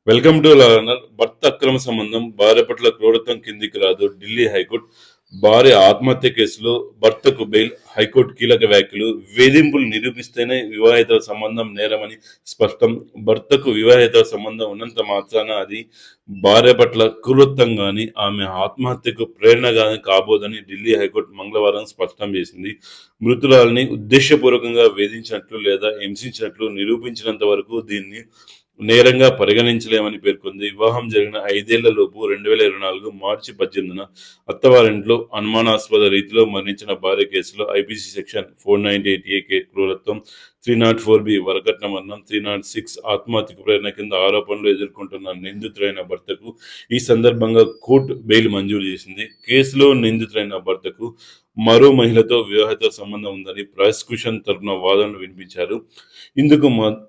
Welcome to learner. భర్త అక్రమ సంబంధం భార్య పట్ల క్రూరత్వం కిందికి రాదు. ఢిల్లీ హైకోర్టు భార్య ఆత్మహత్య కేసులో భర్తకు బెయిల్. హైకోర్టు కీలక వ్యాఖ్యలు. వేధింపులు నిరూపిస్తేనే వివాహేతర సంబంధం నేరమని స్పష్టం. భర్తకు వివాహేతర సంబంధం ఉన్నంత మాత్రాన అది భార్య పట్ల క్రూరత్వం గాని, ఆమె ఆత్మహత్యకు ప్రేరణ గాని కాబోదని ఢిల్లీ హైకోర్టు మంగళవారం స్పష్టం చేసింది. మృతురాలిని ఉద్దేశపూర్వకంగా వేధించినట్లు లేదా హింసించినట్లు నిరూపించినంత వరకు దీన్ని నేరంగా పరిగణించలేమని పేర్కొంది. వివాహం జరిగిన 5 ఏళ్లలోపు 2024 మార్చి 18న అత్తవారింట్లో అనుమానాస్పద రీతిలో మరణించిన భార్య కేసులో ఐపీసీ సెక్షన్ 498A క్రూరత్వం, 304B వరకట్న మరణం, 306 ఆత్మహత్యకు ప్రేరణ కింద ఆరోపణలు ఎదుర్కొంటున్న నిందితుడైన భర్తకు ఈ సందర్భంగా కోర్టు బెయిల్ మంజూరు చేసింది. కేసులో నిందితుడైన భర్తకు మరో మహిళతో వివాహేతర సంబంధం ఉందని ప్రాసిక్యూషన్ తరపున వాదనలు వినిపించారు. ఇందుకు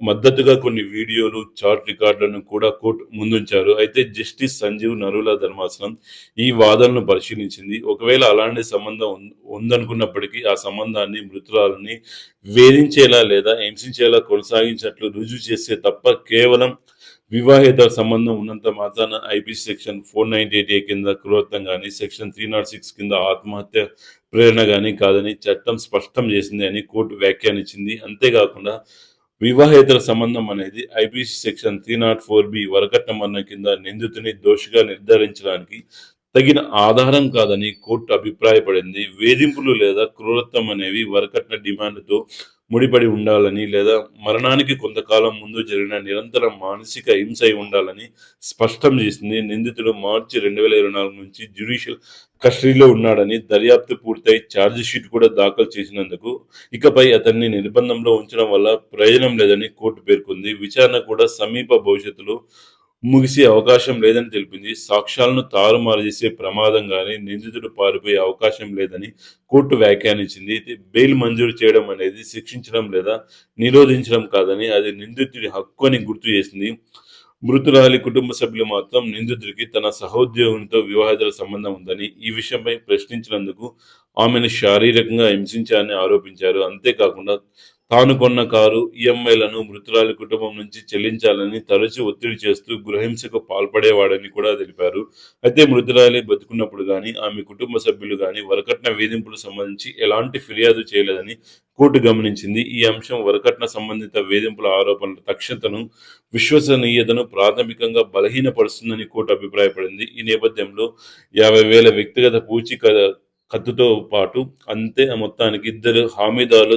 మద్దతుగా కొన్ని వీడియోలు, చాట్ రికార్డులను కూడా కోర్టు ముందుంచారు. అయితే జస్టిస్ సంజీవ్ నరూలా ధర్మాసనం ఈ వాదనలను పరిశీలించింది. ఒకవేళ అలాంటి సంబంధం ఉందనుకున్నప్పటికీ ఆ సంబంధాన్ని మృతురాలిని వేధించేలా లేదా హింసించేలా కొనసాగించినట్లు రుజువు చేస్తే తప్ప కేవలం వివాహేతర సంబంధం ఉన్నంత మాత్రాన ఐపీసీ సెక్షన్ 498A కింద క్రూరత్వం గాని, సెక్షన్ 306 కింద ఆత్మహత్య ప్రేరణ గాని కాదని చట్టం స్పష్టం చేసింది అని కోర్టు వ్యాఖ్యానించింది. అంతేకాకుండా వివాహేతర సంబంధం అనేది ఐపీసీ సెక్షన్ 304B వరకట్న మరణం కింద నిందితుని దోషిగా నిర్ధారించడానికి తగిన ఆధారం కాదని కోర్టు అభిప్రాయపడింది. వేధింపులు లేదా క్రూరత్వం అనేవి వరకట్న డిమాండ్తో ముడిపడి ఉండాలని లేదా మరణానికి కొంతకాలం ముందు జరిగిన నిరంతర మానసిక హింస అయి ఉండాలని స్పష్టం చేసింది. నిందితుడు మార్చి 2024 నుంచి జ్యుడిషియల్ కస్టడీలో ఉన్నాడని, దర్యాప్తు పూర్తయి ఛార్జిషీట్ కూడా దాఖలు చేసినందుకు ఇకపై అతన్ని నిర్బంధంలో ఉంచడం వల్ల ప్రయోజనం లేదని కోర్టు పేర్కొంది. విచారణ కూడా సమీప భవిష్యత్తులో ముగిసే అవకాశం లేదని తెలిపింది. సాక్ష్యాలను తారుమారు చేసే ప్రమాదం గాని, నిందితుడు పారిపోయే అవకాశం లేదని కోర్టు వ్యాఖ్యానించింది. బెయిల్ మంజూరు చేయడం అనేది శిక్షించడం లేదా నిరోధించడం కాదని, అది నిందితుడి హక్కు అని గుర్తు చేసింది. మృతురాలి కుటుంబ సభ్యులు మాత్రం నిందితుడికి తన సహోద్యోగునితో వివాహేతర సంబంధం ఉందని, ఈ విషయంపై ప్రశ్నించినందుకు ఆమెను శారీరకంగా హింసించారని ఆరోపించారు. అంతేకాకుండా తాను కొన్న కారు ఈఎంఐలను మృతురాలి కుటుంబం నుంచి చెల్లించాలని తరచూ ఒత్తిడి చేస్తూ గృహహింసకు పాల్పడేవాడని కూడా తెలిపారు. అయితే మృతురాలి బతుకున్నప్పుడు గాని, ఆమె కుటుంబ సభ్యులు గాని వరకట్న వేధింపులకు సంబంధించి ఎలాంటి ఫిర్యాదు చేయలేదని కోర్టు గమనించింది. ఈ అంశం వరకట్న సంబంధిత వేధింపుల ఆరోపణల దక్షతను, విశ్వసనీయతను ప్రాథమికంగా బలహీనపరుస్తుందని కోర్టు అభిప్రాయపడింది. ఈ నేపథ్యంలో 50,000 వ్యక్తిగత పూచీకత్తుతో పాటు అంతే మొత్తానికి 2 హామీదారులు